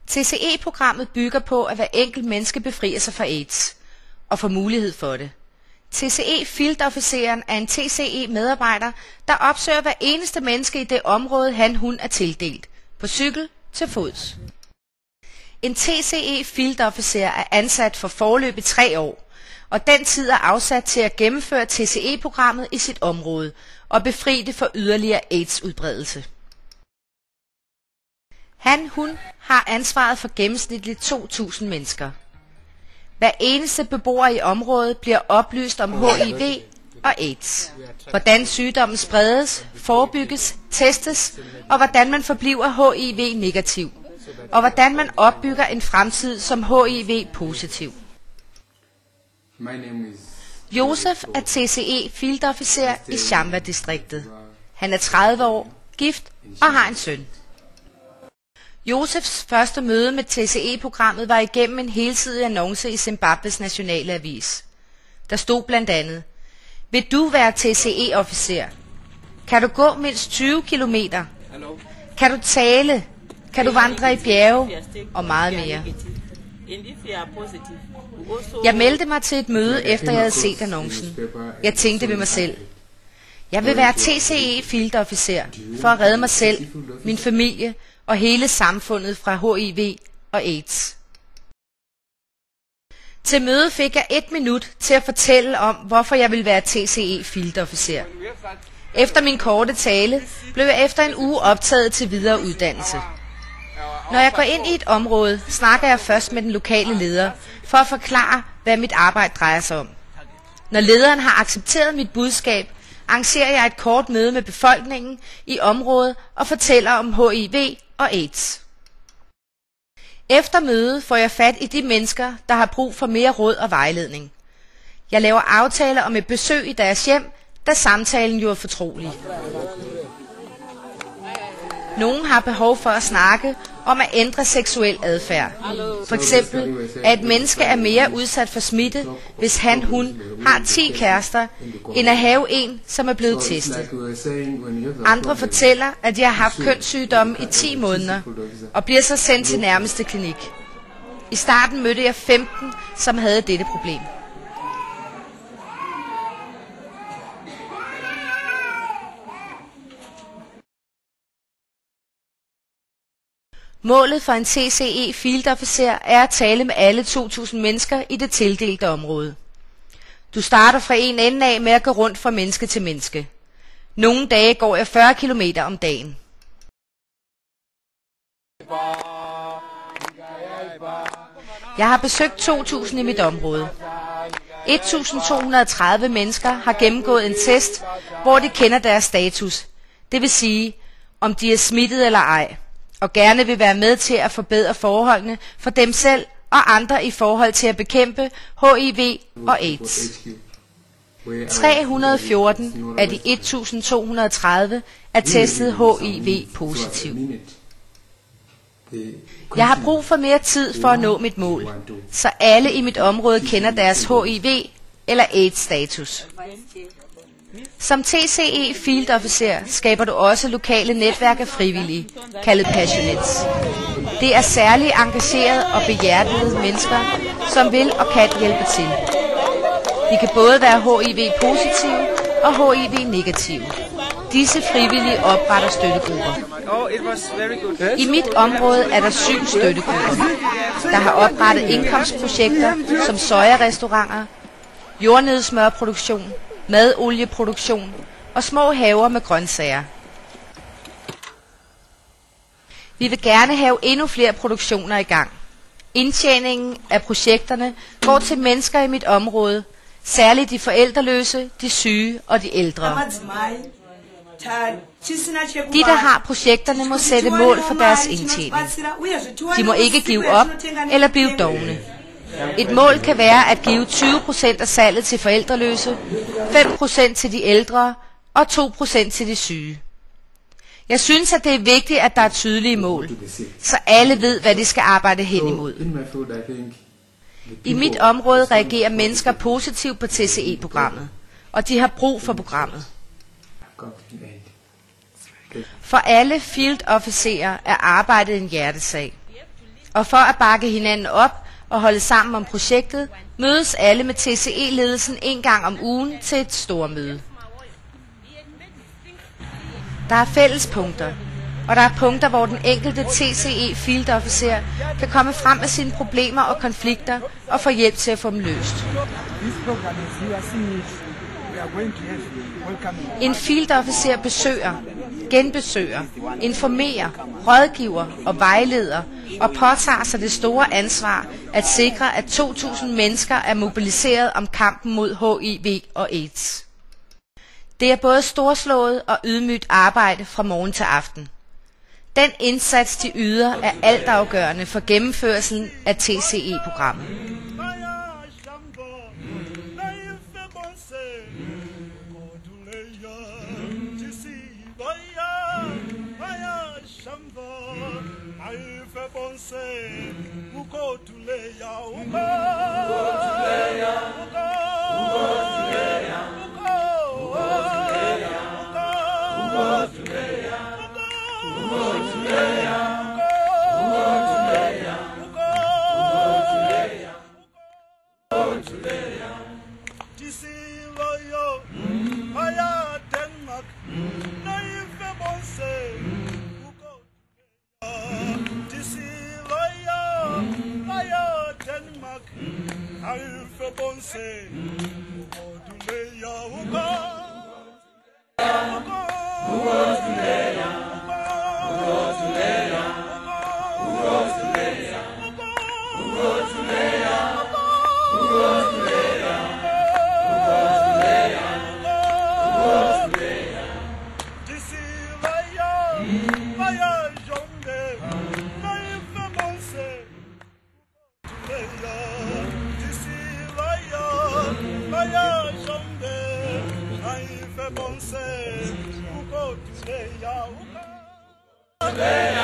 TCE-programmet bygger på, at hver enkelt menneske befrier sig fra AIDS og får mulighed for det. TCE-fieldofficeren er en TCE-medarbejder, der opsøger hver eneste menneske i det område, han/hun er tildelt, på cykel til fods. En TCE-fieldofficer er ansat for foreløbig 3 år, og den tid er afsat til at gennemføre TCE-programmet i sit område og befri det for yderligere AIDS-udbredelse. Han/hun har ansvaret for gennemsnitligt 2.000 mennesker. Hver eneste beboer i området bliver oplyst om HIV og AIDS, hvordan sygdommen spredes, forebygges, testes, og hvordan man forbliver HIV-negativ, og hvordan man opbygger en fremtid som HIV-positiv. Josef er TCE-fieldofficer i Shamba-distriktet. Han er 30 år, gift og har en søn. Josefs første møde med TCE-programmet var igennem en helsidig annonce i Zimbabwes nationale avis. Der stod blandt andet: vil du være TCE-officer? Kan du gå mindst 20 kilometer? Kan du tale? Kan du vandre i bjerge? Og meget mere. Jeg meldte mig til et møde, efter jeg havde set annoncen. Jeg tænkte ved mig selv: jeg vil være TCE-fieldofficer for at redde mig selv, min familie og hele samfundet fra HIV og AIDS. Til mødet fik jeg 1 minut til at fortælle om, hvorfor jeg ville være TCE-fieldofficer. Efter min korte tale blev jeg efter en uge optaget til videre uddannelse. Når jeg går ind i et område, snakker jeg først med den lokale leder for at forklare, hvad mit arbejde drejer sig om. Når lederen har accepteret mit budskab, arrangerer jeg et kort møde med befolkningen i området og fortæller om HIV og AIDS. Efter mødet får jeg fat i de mennesker, der har brug for mere råd og vejledning. Jeg laver aftaler om et besøg i deres hjem, da samtalen jo er fortrolig. Nogen har behov for at snakke om at ændre seksuel adfærd. For eksempel, at et menneske er mere udsat for smitte, hvis han/hun har 10 kærester, end at have en, som er blevet testet. Andre fortæller, at de har haft kønssygdomme i 10 måneder, og bliver så sendt til nærmeste klinik. I starten mødte jeg 15, som havde dette problem. Målet for en TCE-fieldofficer er at tale med alle 2.000 mennesker i det tildelte område. Du starter fra en ende af med at gå rundt fra menneske til menneske. Nogle dage går jeg 40 km om dagen. Jeg har besøgt 2.000 i mit område. 1.230 mennesker har gennemgået en test, hvor de kender deres status, det vil sige, om de er smittet eller ej, og gerne vil være med til at forbedre forholdene for dem selv og andre i forhold til at bekæmpe HIV og AIDS. 314 af de 1.230 er testet HIV-positiv. Jeg har brug for mere tid for at nå mit mål, så alle i mit område kender deres HIV- eller AIDS-status. Som TCE-fieldofficer skaber du også lokale netværk af frivillige, kaldet passionates. Det er særligt engagerede og behjertede mennesker, som vil og kan hjælpe til. De kan både være HIV-positive og HIV-negative. Disse frivillige opretter støttegrupper. I mit område er der 7 støttegrupper, der har oprettet indkomstprojekter som sojarestauranter, jordnøddesmørproduktion, madolieproduktion og små haver med grøntsager. Vi vil gerne have endnu flere produktioner i gang. Indtjeningen af projekterne går til mennesker i mit område, særligt de forældreløse, de syge og de ældre. De, der har projekterne, må sætte mål for deres indtjening. De må ikke give op eller blive dovne. Et mål kan være at give 20% af salget til forældreløse, 5% til de ældre og 2% til de syge. Jeg synes, at det er vigtigt, at der er tydelige mål, så alle ved, hvad de skal arbejde hen imod. I mit område reagerer mennesker positivt på TCE-programmet, og de har brug for programmet. For alle field-officerer er arbejdet en hjertesag. Og for at bakke hinanden op og holde sammen om projektet, mødes alle med TCE-ledelsen en gang om ugen til et stormøde. Der er fællespunkter, og der er punkter, hvor den enkelte TCE-field-officer kan komme frem med sine problemer og konflikter og få hjælp til at få dem løst. En field-officer besøger, genbesøger, informerer, rådgiver og vejleder og påtager sig det store ansvar at sikre, at 2.000 mennesker er mobiliseret om kampen mod HIV og AIDS. Det er både storslået og ydmygt arbejde fra morgen til aften. Den indsats, de yder, er altafgørende for gennemførelsen af TCE-programmet. Yeah.